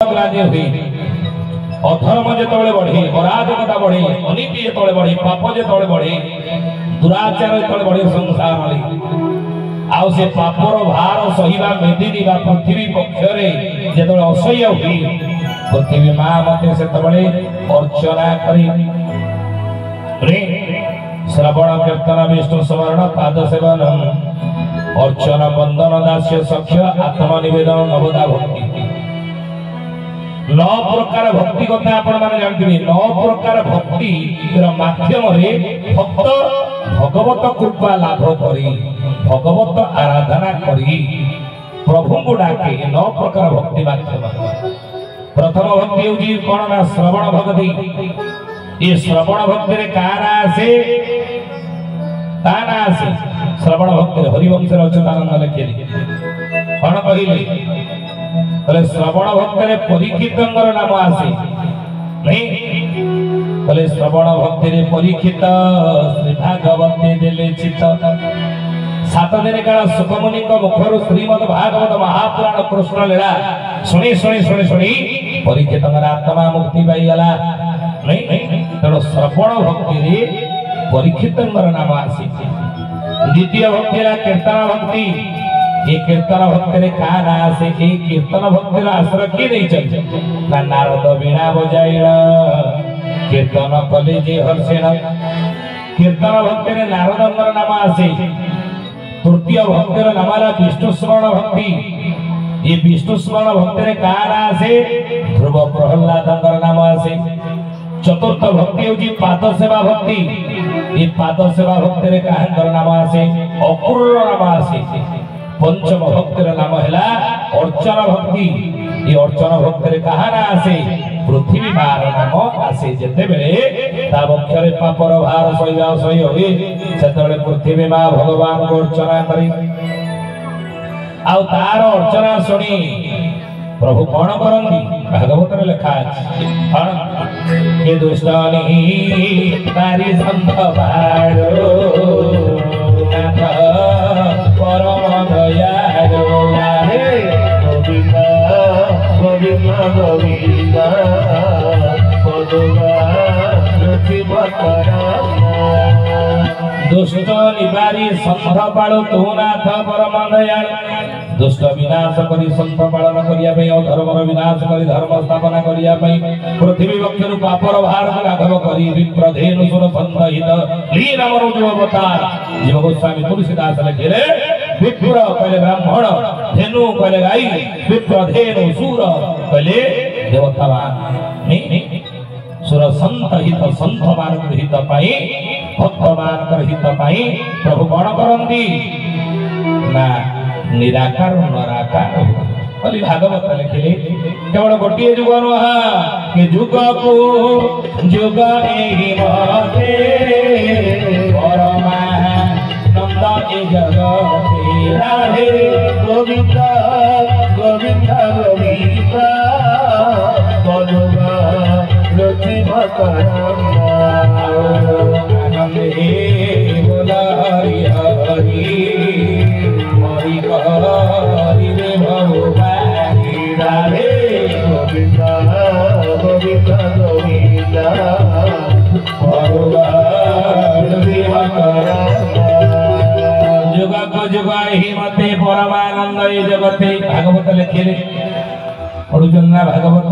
ग्लानि हुए अधर्म जो बढ़े अराजकता बढ़े अनीति जो बढ़े पाप जो बढ़े दुराचार जो बढ़े संसार आउ से पापर भार सहिबा मेदिनी बा पृथ्वी पक्षरे जो असह्य हुए पृथ्वी माँ मते से अर्चना करी श्रवण कीर्तन विष्णु स्मरण पाद सेवन अर्चन बंदन दास्य सख्य आत्मनिवेदन नवदा भक्ति 9 प्रकार भक्ति कथा आपण माने जानथि 9 प्रकार भक्ति माध्यम रे भक्त भगवत कृपा लाभ करी भगवत आराधना करी प्रभु को डाके 9 प्रकार भक्ति माध्यम प्रथम भक्ति होजी कोन ना श्रवण भक्ति ये श्रवण भक्ति रे काना आसे ताना आसे श्रवण भक्ति हरिवंश रचनानंद लिखेली कोन कहिले बोले श्रवण भक्ति रे परीक्षितंगर नाम आसे नहीं बोले श्रवण भक्ति रे परीक्षित श्री भागवते देले चित्त 7 दिन काल सुखमुनि मुखर श्रीमद भागवत महापुराण कृष्ण लीला शुणी शुणी शुणी शुणी परीक्षितंगर आत्मा मुक्ति पाईगला नहीं तेणु श्रवण भक्ति रे परीक्षितंगर नाम आसी द्वितीय भक्ति कीर्तन भक्ति ये कीर्तन भक्ति रे का ना आसे ए कीर्तन भक्ति रे आश्रय की नहीं चल ना नारद वीणा बजाइला कीर्तन कले जे हर्षेण कीर्तन भक्ति रे नारदंगर नाम आसे तृतीय भक्ति रे नामला विष्णु स्मरण भक्ति ये विष्णु स्मरण भक्ति रे का ना आसे ध्रुव प्रहलादंगर नाम आसे चतुर्थ भक्ति होजी पाद सेवा भक्ति ये पाद सेवा भक्ति रे काहंकर नाम आसे अपूर्ण नाम आसे पंचम भक्ति रे नाम हैला अर्चना भक्ति ये अर्चना भक्ति रे कहा ना आसे पृथ्वी मार नाम आसे जते बेले ता वक्षरे पापर भार सहिया सही होई सेतबेले पृथ्वी मां भगवान को अर्चना करी आउ तार अर्चना सुनी प्रभु कौन करंदी भागवत में लिखा अछि कौन के दुष्टानी तारी संत बाड़ो नाथ परम दयालु हे गोविंद गोविंद गोविंद पदुगा शिव दुष्ट निवारी संत बाड़ो तू नाथ परम दयालु दुष्ट विनाश करी संत पालन करिया पई अधर्मर विनाश करी धर्म स्थापना करिया पई पृथ्वी वक्षरु पापर भार को लाघव करी विप्रधेनु सुर संहित लीन मरुज अवतार जीव गोस्वामी तुलसीदास लिखिले विप्र कहले ब्राह्मण धेनु कहले गाई विप्रधेनु सुर कहले देवतावान नहीं सुर संत हित संत मान हित पाई भक्त मान हित पाई प्रभु कौन करंदी ना निराकार नराकार बोली भागवत लिखिले केवल गोटे जुग नुह कि जुग को जुग एहि मते परमानंद ए जगते राधे गोविंद गोविंद गोविंद पदुगा लक्ष्मी आनंदे बोला हरि हरि हरि रे भगवानी राधे गोविंद गोविंद गोविंद जुग को जुग ही मते परमानंद ये जगते भागवत लिखिले पढ़ुचन्ना भागवत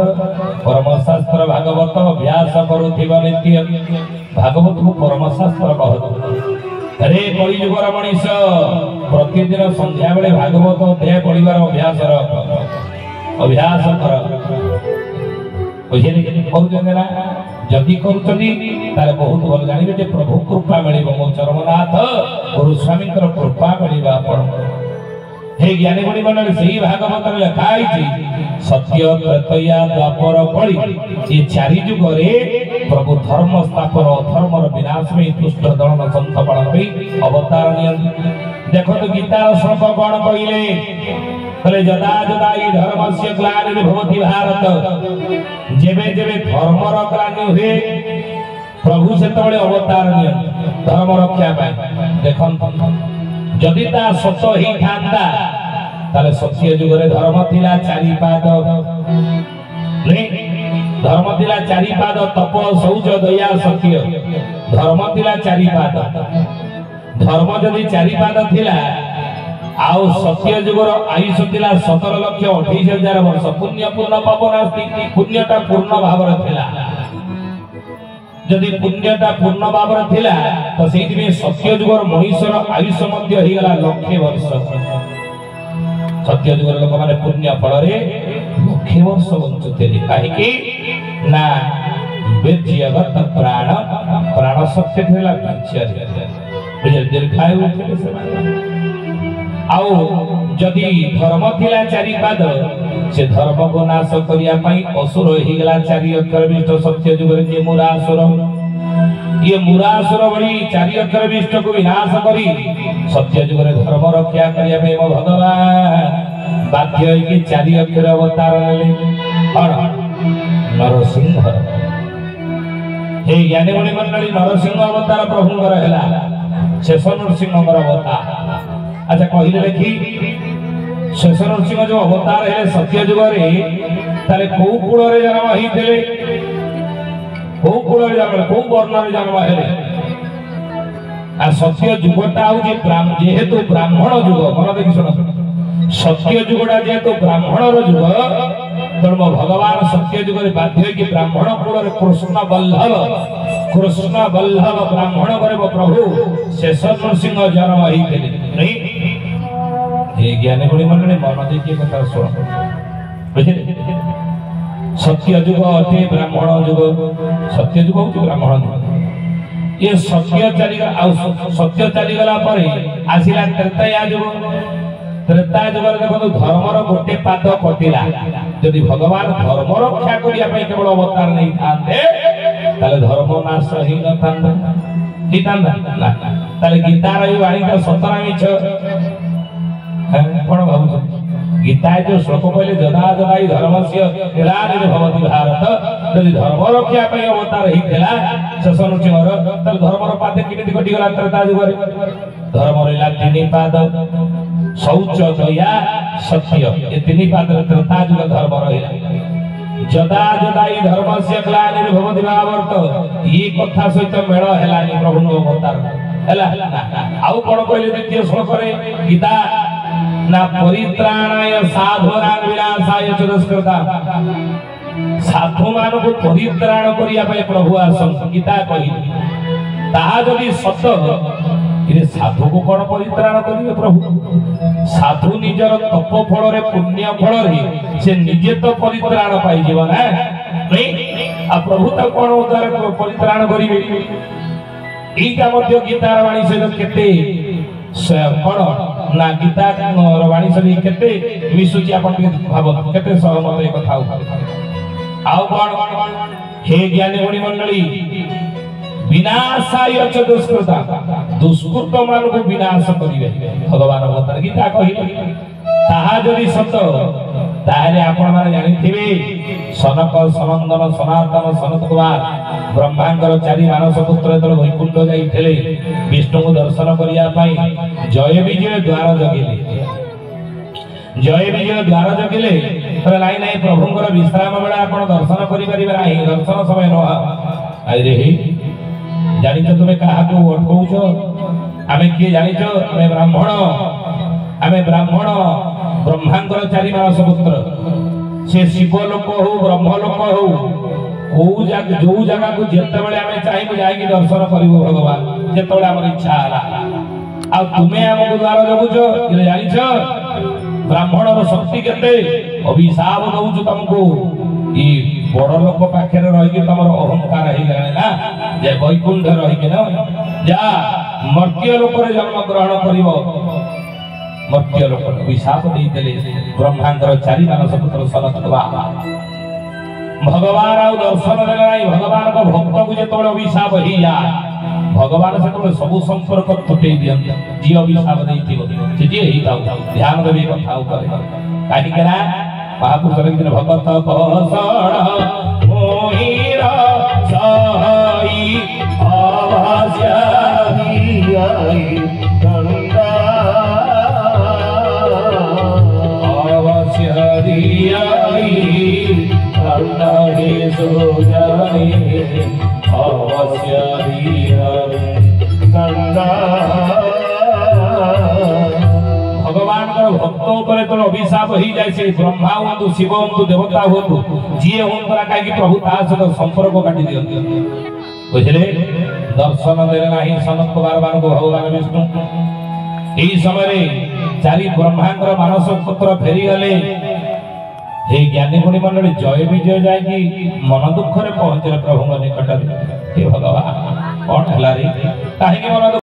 परमशास्त्र भागवत अभ्यास करुथिबा नित्य भागवत को परमशास्त्र कहत अरे कलिजुगर मनीष प्रतिदिन संध्या बेले भागवत अध्याय पढ़िबार अभ्यास कर बुझिले कहउछन ना जदि करूछनी तारे बहुत भल जानिबे जे प्रभु कृपा मिलिबो मो चरमनाथ गुरु स्वामी कृपा मिलिबा आपण हे ज्ञानी गुणी मंडल सही भागवत रे लिखाई छी सत्य त्रैतया द्वापर कली ये चारि जुग रे प्रभु धर्म स्थापन अधर्मर विनाश में दुष्ट दलन संत पालन में अवतार नियन देखो तो गीतार श्लोक कोन कहिले तले जदा जदा ई धर्मस्य ग्लानि भवति भारत जेबे जेबे धर्मर ग्लानि हुए प्रभु से तबले अवतार नियन धर्म रक्षा पाए देखन जदि ता सत ही थांता ताले सत्य जुग रे धर्म थिला चारि पाद धर्म थिला चारि पाद तप शौच दया सत्य धर्म थिला चारि पाद धर्म जदि चारि पाद थिला आउ सत्य जुगर आयुष थिला 17,28,000 वर्ष पुण्य पूर्ण पापनास्ति पुण्यटा पूर्ण भाव थिला जदि पुण्यटा पूर्ण भाव थिला तो सेति में सत्य जुगर मनुष्यर आयुष मध्य ही गला लक्ष वर्ष सत्य जुगर लोक माने पुण्य फल रे लक्ष वर्ष बंचुते काहे कि ना वेद्यगत प्राण प्राण सत्य थिला पिछे बुझे दीर्घायु उठले से आउ जदि धर्म थिला चारि पाद से धर्म को नाश करिया पई असुर ही गला चारि अक्षर विष्ट सत्य जुगर जे मुरासुर ये मुरासुर बड़ी चारि अक्षर विष्ट को विनाश करी सत्य जुगर धर्म रक्षा करिया पई मो भगवान बाध्य कि चारि अक्षर अवतार ले और नरसिंह हे ज्ञानीमणि मंडली नरसिंह अवतार प्रभुंकर हैला शेष नरसिंह अवतार अच्छा कहले देखी शेष नरसिंह जो अवतार है सत्य जुग रे ताले को कूल रे जन्म हिथिले को कूल रे जन्म को वर्ण रे जन्म हेले आ सत्य जुगटा हो जे जेहेतु ब्राह्मण जुग मन देखि सुन सत्य जुगटा जेहेतु ब्राह्मण रो जुग धर्म भगवान सत्य जुग रे बाध्य कि ब्राह्मण कूल रे कृष्ण बल्लभ ब्राह्मण करे प्रभु शेष नरसिंह जन्म हिथिले नहीं ये ज्ञानी गुणी मंडली मन देखिए कथा सुन बुझे सत्य जुग अटे ब्राह्मण जुग सत्य जुग हो ब्राह्मण जुग ये सत्य चली गला परे आसिला त्रेता जुग रे देखो धर्म रो गोटे पाद कटिला यदि भगवान धर्म रक्षा करिया पई केवल अवतार नहीं थांते ताले धर्म नाश ही न थांता ही थांता ना ताले गीता रो वाणी का सतरा मिछ कोन भाबु गीता जो श्लोक कहले जदा जदाई धर्मस्य ग्लानिर् भवति भारत यदि धर्म रक्षा पई अवतार ही थिला शसन सिंहर त धर्म रो पादे किमिति कटि गला त्रेता जुगरे धर्म रहिला तीन पाद शौच दया सत्य ये तीन पाद त्रेता जुग धर्म रहिला जदा जदाई धर्मस्य ग्लानिर् भवति भारत ये कथा सहित मेल हेलानी प्रभु अवतार हैला आउ कोन कहले द्वितीय श्लोक रे गीता ना परित्राणाय साधुनां विनाशाय च दुष्कृता साधु मान को परित्राण करिया पे प्रभु आसन गीता कहि ताहा जदि सत इरे साधु को कोन परित्राण करिवे प्रभु साधु निजर तप फल रे पुण्य फल रे से निजे तो परित्राण पाई जीवन है नहीं आ प्रभु त कोन उद्धार परित्राण करिवे एटा मध्य गीतार वाणी से केते कोन ना गीता वाणी से केते मिसुची आपण भाव केते सहमत ए कथा आउ कोन हे ज्ञानी गुणी मंडली विनाशाय च दुष्कृता दुष्कृत मान को विनाश करिवे भगवान अवतार गीता कहि ताहा जदि सत ताहेले आपण माने जानिथिबे सनक सनंदन सनातन सनत कुमार ब्रह्मांकर चारि मानस पुत्र तल वैकुंठ जाइथिले विष्णु को दर्शन करिया पई जय विजय द्वार जगिले तर नाही नाही प्रभुंकर विश्राम बेला आपण दर्शन करि परिबे नाही दर्शन समय न आई रे जानिछ तुमे काहा को अटकौछो आमे के जानिछ आमे ब्राह्मण ब्रह्मांकर चारि मानस पुत्र से शिव लोक हो ब्रह्म लोक हो को जो जगह को जेते बेले आमे चाहि जाई कि दर्शन करिवो भगवान जेते बेले हमर इच्छा हला आ तुमे हमको द्वार जगुछो इले जानिछ ब्राह्मण रो शक्ति केते अभिशाप दउछु तुमको ई बड़ लोक पाखे रही कि तुम अहंकार ही गला ना जे वैकुंठ रही कि ना जा मर्त्य लोक रे जन्म ग्रहण करिवो मर्त्य लोक अभिशाप देई देले ब्रह्मांकर चारि मानस पुत्र सनतवा भगवान आ दर्शन देले नाही भगवान को भक्त को जे तोळे अभिशाप ही जा भगवान से तोळे सब संपर्क तुटै दियन जी अभिशाप देइथिबो जे जे ही ताउ ध्यान देबे कथा करे काहे केना महापुरुष दिन भगत पसण मोहिर सहाई आवास्य आई गंगा आवास्य आई नाहे सुजाने अवश्य भगवान भक्त उपर अभिशाप हो जाए ब्रह्मा हूँ शिव हूँ देवता हूँ जी हूँ कहीं प्रभु ता सहित संपर्क काटी दिखते बुझे दर्शन देने ना सनत कुमार मान को भगवान विष्णु यही समय चारि ब्रह्मांडर मानस पुत्र फेरी गले हे ज्ञानी गुणी मंडली जय विजय जाए मन दुख में पहुंचे प्रभु निकट हे भगवान कौन है कहीं मन